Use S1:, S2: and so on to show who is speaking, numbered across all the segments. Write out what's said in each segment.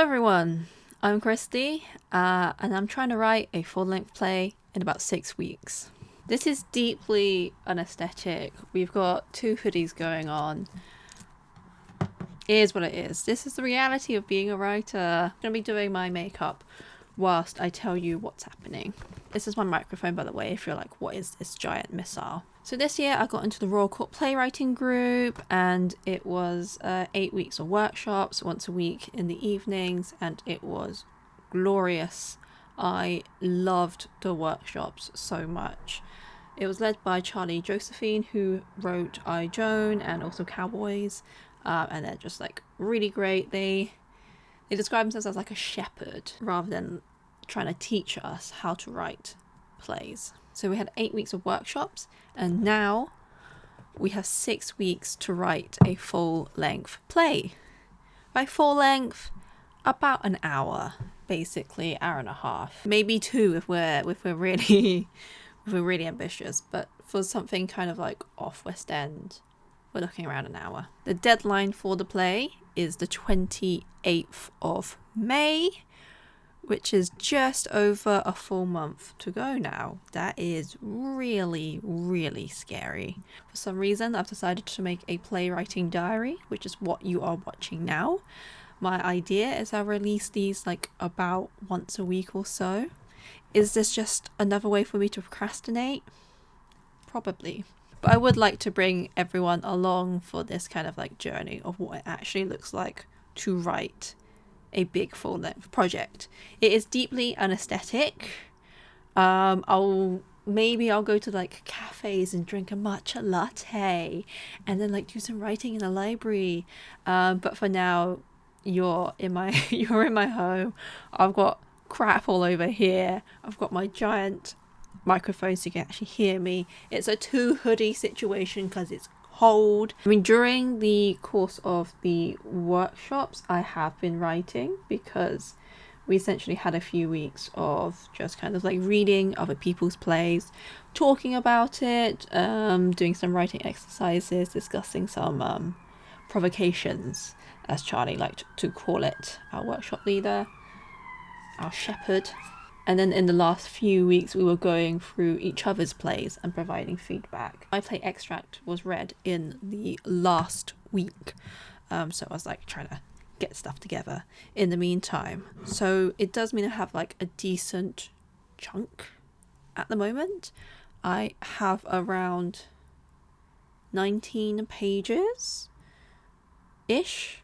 S1: everyone, I'm Christy, and I'm trying to write a full-length play in about 6 weeks. This is deeply unaesthetic. We've got 2 hoodies going on. It is what it is. This is the reality of being a writer. I'm going to be doing my makeup whilst I tell you what's happening. This is my microphone, by the way, if you're like, what is this giant missile? So this year I got into the Royal Court playwriting group, and it was 8 weeks of workshops once a week in the evenings, and it was glorious. I loved the workshops so much. It was led by Charlie Josephine, who wrote I, Joan and also Cowboys, and they're just like really great. They describe themselves as like a shepherd rather than trying to teach us how to write plays. So we had 8 weeks of workshops, and now we have 6 weeks to write a full-length play. By full length, about an hour, basically, hour and a half, maybe 2 if we're really ambitious. But for something kind of like off West End, we're looking around an hour. The deadline for the play is the 28th of May, which is just over a full month to go now. That is really, really scary. For some reason, I've decided to make a playwriting diary, which is what you are watching now. My idea is I'll release these like about once a week or so. Is this just another way for me to procrastinate? Probably. But I would like to bring everyone along for this kind of like journey of what it actually looks like to write a big full-length project. It is deeply unaesthetic. I'll go to like cafes and drink a matcha latte and then like do some writing in a library. But for now, you're in my home. I've got crap all over here. I've got my giant microphone so you can actually hear me. It's a 2 hoodie situation because it's cold. I mean, during the course of the workshops, I have been writing because we essentially had a few weeks of just kind of like reading other people's plays, talking about it, doing some writing exercises, discussing some provocations, as Charlie liked to call it, our workshop leader, our shepherd. And then in the last few weeks, we were going through each other's plays and providing feedback. My play Extract was read in the last week. So I was like trying to get stuff together in the meantime. So it does mean I have like a decent chunk at the moment. I have around 19 pages-ish.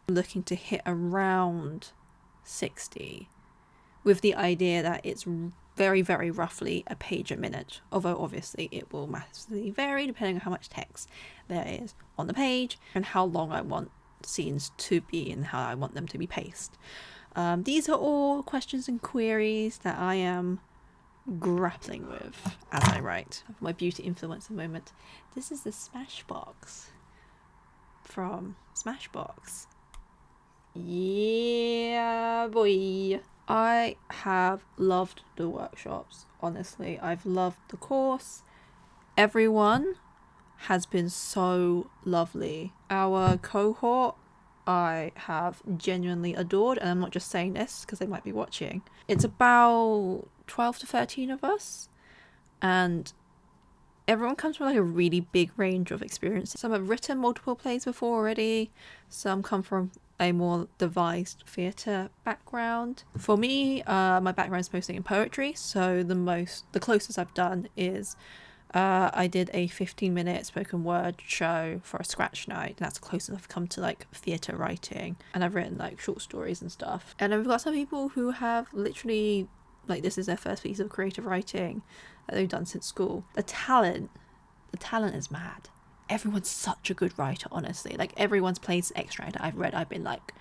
S1: I'm looking to hit around 60. With the idea that it's very, very roughly a page a minute. Although obviously it will massively vary depending on how much text there is on the page and how long I want scenes to be and how I want them to be paced. These are all questions and queries that I am grappling with as I write. My beauty influencer moment. This is the Smashbox from Smashbox. Yeah, boy. I have loved the workshops, honestly. I've loved the course. Everyone has been so lovely. Our cohort, I have genuinely adored, and I'm not just saying this because they might be watching. It's about 12 to 13 of us, and everyone comes from like a really big range of experiences. Some have written multiple plays before already. Some come from a more devised theatre background. For me, my background is mostly in poetry, so the closest I've done is I did a 15-minute spoken word show for a scratch night. That's the closest I've come to like theatre writing, and I've written like short stories and stuff. And then we've got some people who have literally like this is their first piece of creative writing that they've done since school. The talent is mad. Everyone's such a good writer, honestly. Like everyone's plays Extract that I've read, I've been like,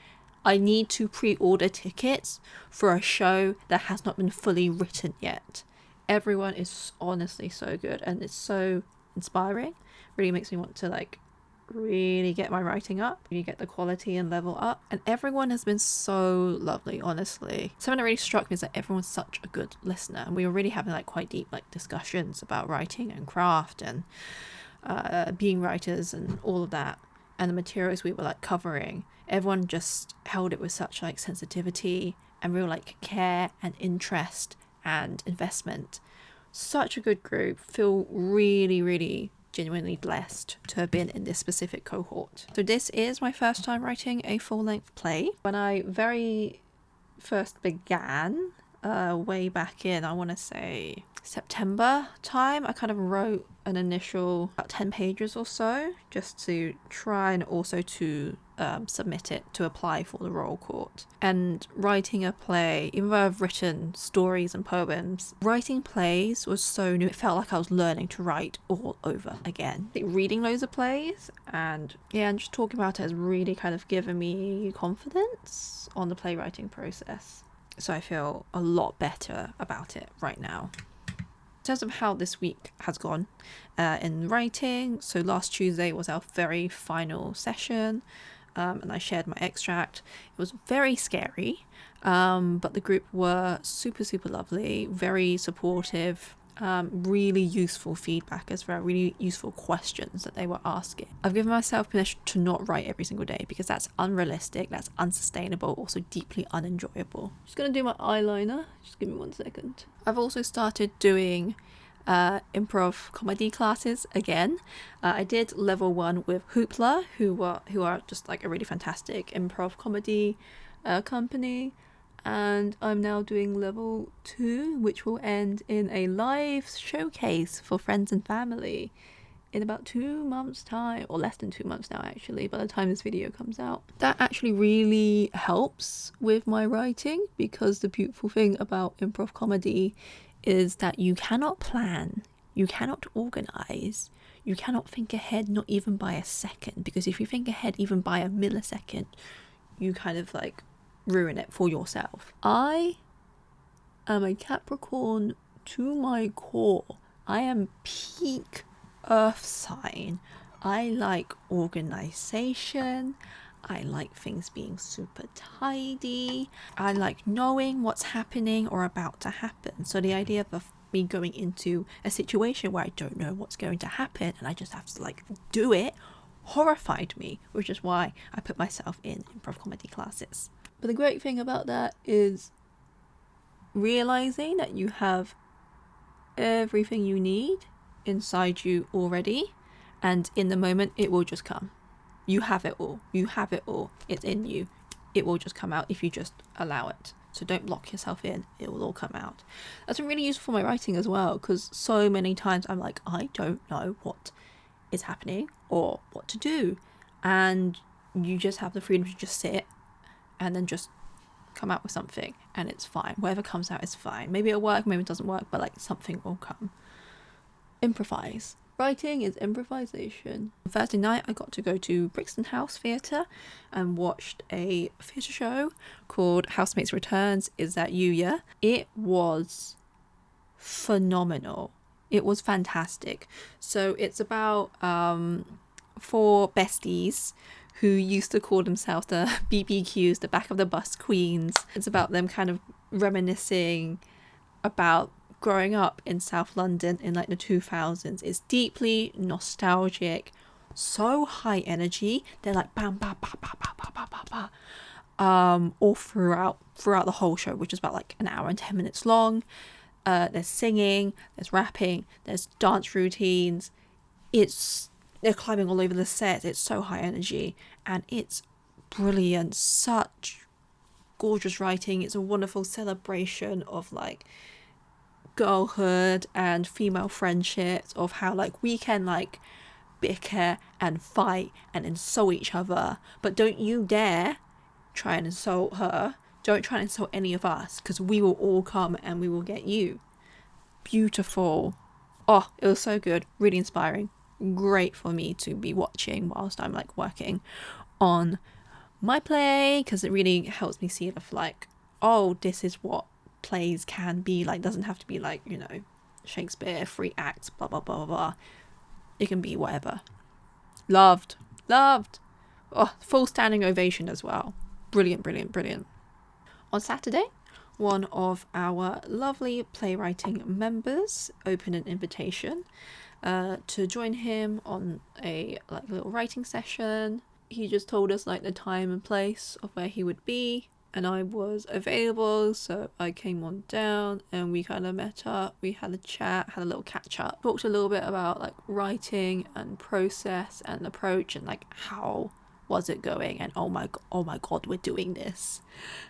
S1: I need to pre-order tickets for a show that has not been fully written yet. Everyone is honestly so good, and it's so inspiring. Really makes me want to like really get my writing up, really get the quality and level up. And everyone has been so lovely, honestly. Something that really struck me is that everyone's such a good listener, and we were really having like quite deep like discussions about writing and craft and being writers and all of that. and the materials we were like covering, everyone just held it with such like sensitivity and real like care and interest and investment. Such a good group. Feel really, really genuinely blessed to have been in this specific cohort. So this is my first time writing a full-length play. When I very first began, way back in, I want to say September time, I kind of wrote an initial about 10 pages or so, just to try and also to submit it to apply for the Royal Court. And writing a play, even though I've written stories and poems, writing plays was so new. It felt like I was learning to write all over again. Reading loads of plays and just talking about it has really kind of given me confidence on the playwriting process. So I feel a lot better about it right now. In terms of how this week has gone in writing, so last Tuesday was our very final session, and I shared my extract. It was very scary, but the group were super, super lovely, very supportive, really useful feedback as well, really useful questions that they were asking. I've given myself permission to not write every single day because that's unrealistic, that's unsustainable, also deeply unenjoyable. Just gonna do my eyeliner, just give me 1 second. I've also started doing improv comedy classes again. I did level 1 with Hoopla, who are just like a really fantastic improv comedy company. And I'm now doing level 2, which will end in a live showcase for friends and family in about 2 months' time, or less than 2 months now actually, by the time this video comes out. That actually really helps with my writing, because the beautiful thing about improv comedy is that you cannot plan, you cannot organize, you cannot think ahead, not even by a second, because if you think ahead even by a millisecond, you kind of like ruin it for yourself. I am a Capricorn to my core. I am peak earth sign. I like organization. I like things being super tidy. I like knowing what's happening or about to happen. So the idea of me going into a situation where I don't know what's going to happen and I just have to like do it horrified me, which is why I put myself in improv comedy classes. But the great thing about that is realizing that you have everything you need inside you already, and in the moment it will just come. You have it all. You have it all. It's in you. It will just come out if you just allow it. So don't lock yourself in. It will all come out. That's been really useful for my writing as well, because so many times I'm like, I don't know what is happening or what to do. And you just have the freedom to just sit and then just come out with something, and it's fine. Whatever comes out is fine. Maybe it'll work, maybe it doesn't work, but like something will come. Improvise. Writing is improvisation. On Thursday night I got to go to Brixton House Theatre and watched a theatre show called Housemates Returns. Is That You, Yeah? It was phenomenal. It was fantastic. So it's about 4 besties who used to call themselves the BBQs, the back of the bus queens. It's about them kind of reminiscing about growing up in South London in like the 2000s. It's deeply nostalgic, so high energy. They're like bam, bam, bam, bam, bam, bam, bam, bam, bam, all throughout the whole show, which is about like an hour and 10 minutes long. There's singing, there's rapping, there's dance routines. They're climbing all over the set. It's so high energy and it's brilliant. Such gorgeous writing. It's a wonderful celebration of like girlhood and female friendships, of how like we can like bicker and fight and insult each other, but don't you dare try and insult her. Don't try and insult any of us, because we will all come and we will get you. Beautiful. Oh, it was so good. Really inspiring. Great for me to be watching whilst I'm like working on my play, because it really helps me see if like, oh, this is what plays can be like. Doesn't have to be like, you know, Shakespeare 3 acts, blah blah blah blah blah. It can be whatever. Loved. Oh, full standing ovation as well. Brilliant. On Saturday, one of our lovely playwriting members opened an invitation to join him on a like little writing session. he just told us like the time and place of where he would be, and I was available, so I came on down and we kind of met up. We had a chat, had a little catch up, talked a little bit about like writing and process and approach and like how was it going, and oh my god, we're doing this.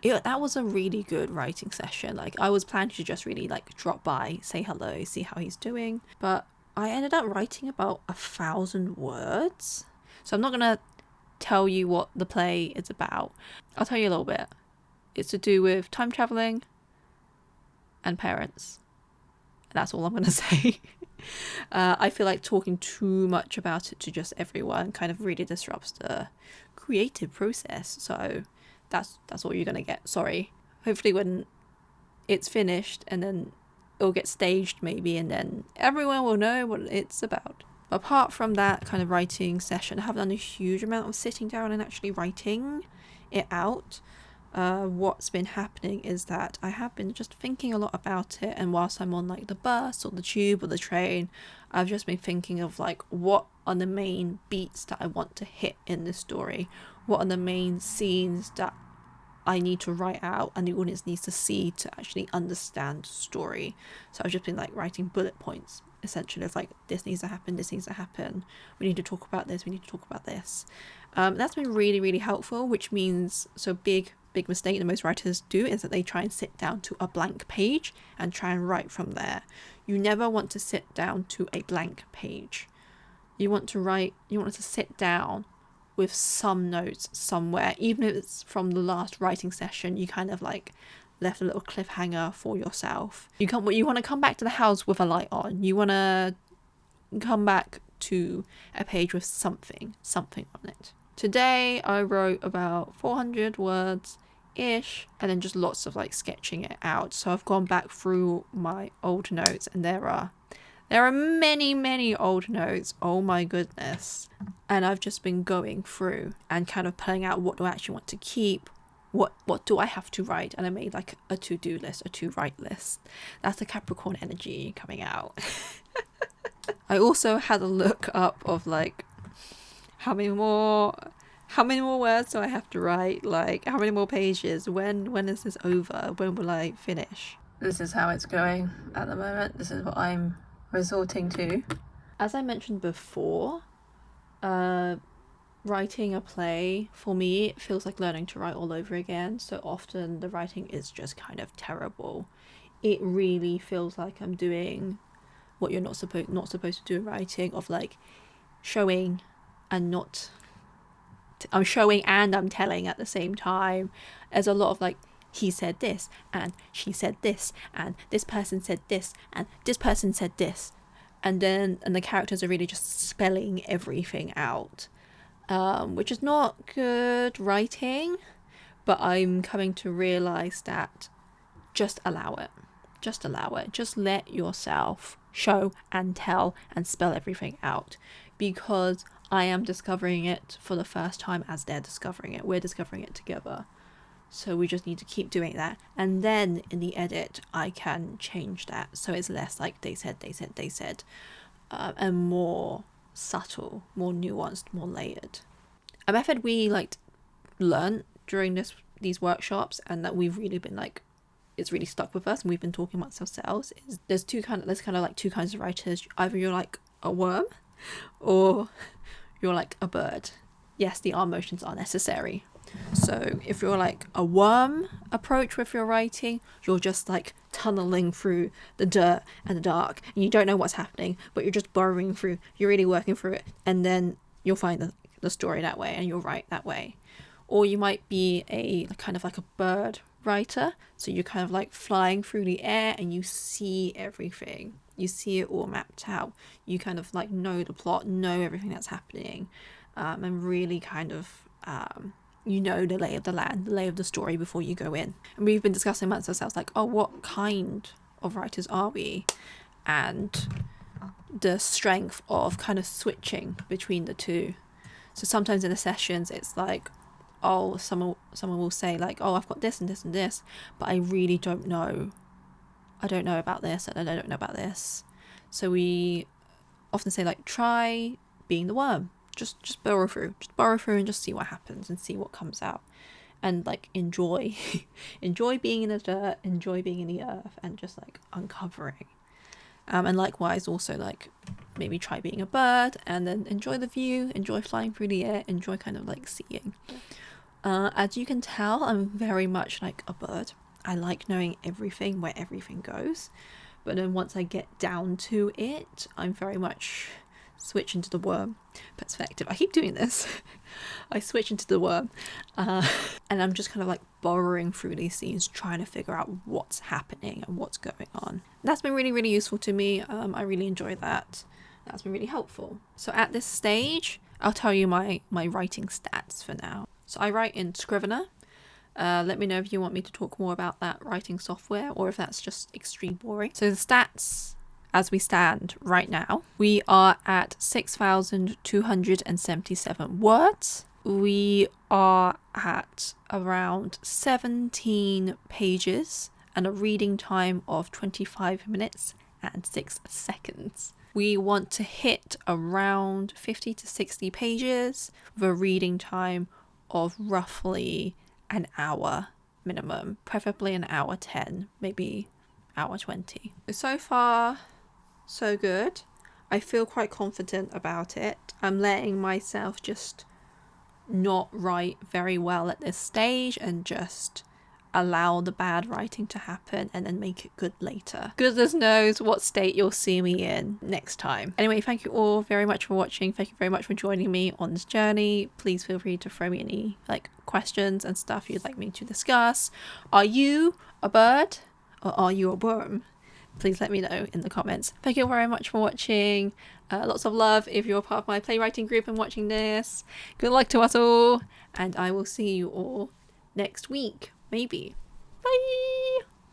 S1: Yeah, that was a really good writing session. Like I was planning to just really like drop by, say hello, see how he's doing, but I ended up writing about 1,000 words. So I'm not gonna tell you what the play is about. I'll tell you a little bit. It's to do with time traveling and parents. That's all I'm gonna say. I feel like talking too much about it to just everyone kind of really disrupts the creative process. So that's all you're gonna get. Sorry. Hopefully when it's finished and then it'll get staged maybe, and then everyone will know what it's about. Apart from that kind of writing session, I haven't done a huge amount of sitting down and actually writing it out. What's been happening is that I have been just thinking a lot about it, and whilst I'm on like the bus or the tube or the train, I've just been thinking of like what are the main beats that I want to hit in this story, what are the main scenes that I need to write out and the audience needs to see to actually understand the story. So I've just been like writing bullet points essentially of like, this needs to happen, this needs to happen, we need to talk about this, we need to talk about this. That's been really, really helpful, which means, so big mistake that most writers do is that they try and sit down to a blank page and try and write from there. You never want to sit down to a blank page. You want to sit down with some notes somewhere, even if it's from the last writing session. You kind of like left a little cliffhanger for yourself. You want to come back to the house with a light on. You want to come back to a page with something on it. Today I wrote about 400 words ish, and then just lots of like sketching it out. So I've gone back through my old notes, and there are many old notes, oh my goodness, and I've just been going through and kind of pulling out what do I actually want to keep, what do I have to write, and I made like a to-do list, a to-write list. That's the Capricorn energy coming out. I also had a look up of like how many more words do I have to write, like how many more pages, when is this over, when will I finish. This is how it's going at the moment. This is what I'm resorting to. As I mentioned before, writing a play for me, it feels like learning to write all over again. So often the writing is just kind of terrible. It really feels like I'm doing what you're not supposed to do in writing, of like showing and not I'm showing and I'm telling at the same time. There's a lot of like, he said this and she said this and this person said this and this person said this, and the characters are really just spelling everything out, which is not good writing. But I'm coming to realize that just allow it, just let yourself show and tell and spell everything out, because I am discovering it for the first time as they're discovering it. We're discovering it together. So we just need to keep doing that. And then in the edit, I can change that. So it's less like they said, and more subtle, more nuanced, more layered. A method we learned during these workshops, and that we've really been like, it's really stuck with us and we've been talking about ourselves, is there's two kinds of writers. Either you're like a worm or you're like a bird. Yes, the arm motions are necessary. So if you're like a worm approach with your writing, you're just like tunneling through the dirt and the dark, and you don't know what's happening, but you're just burrowing through, you're really working through it, and then you'll find the story that way and you'll write that way. Or you might be a kind of like a bird writer, so you're kind of like flying through the air and you see everything, you see it all mapped out, you kind of like know the plot, know everything that's happening, and really kind of you know the lay of the land, the lay of the story before you go in. And we've been discussing amongst ourselves like, oh, what kind of writers are we, and the strength of kind of switching between the two. So sometimes in the sessions it's like, oh, someone will say like, oh, I've got this and this and this, but I really don't know. I don't know about this and I don't know about this. So we often say like, try being the worm. just burrow through. Just burrow through and just see what happens and see what comes out. And like enjoy being in the dirt, enjoy being in the earth, and just like uncovering. And likewise also like maybe try being a bird and then enjoy the view, enjoy flying through the air, enjoy kind of like seeing. As you can tell, I'm very much like a bird. I like knowing everything, where everything goes. But then once I get down to it, I'm very much switch into the worm perspective. I keep doing this. I switch into the worm. And I'm just kind of like burrowing through these scenes, trying to figure out what's happening and what's going on. That's been really, really useful to me. I really enjoy that. That's been really helpful. So at this stage, I'll tell you my writing stats for now. So I write in Scrivener. Let me know if you want me to talk more about that writing software or if that's just extreme boring. So the stats as we stand right now, we are at 6,277 words. We are at around 17 pages and a reading time of 25 minutes and 6 seconds. We want to hit around 50 to 60 pages with a reading time of roughly an hour minimum, preferably an hour 10, maybe hour 20. So far, so good. I feel quite confident about it. I'm letting myself just not write very well at this stage and just allow the bad writing to happen and then make it good later. Goodness knows what state you'll see me in next time. Anyway, thank you all very much for watching. Thank you very much for joining me on this journey. Please feel free to throw me any like questions and stuff you'd like me to discuss. Are you a bird or are you a worm? Please let me know in the comments. Thank you very much for watching. Lots of love if you're part of my playwriting group and watching this. Good luck to us all, and I will see you all next week. Maybe. Bye!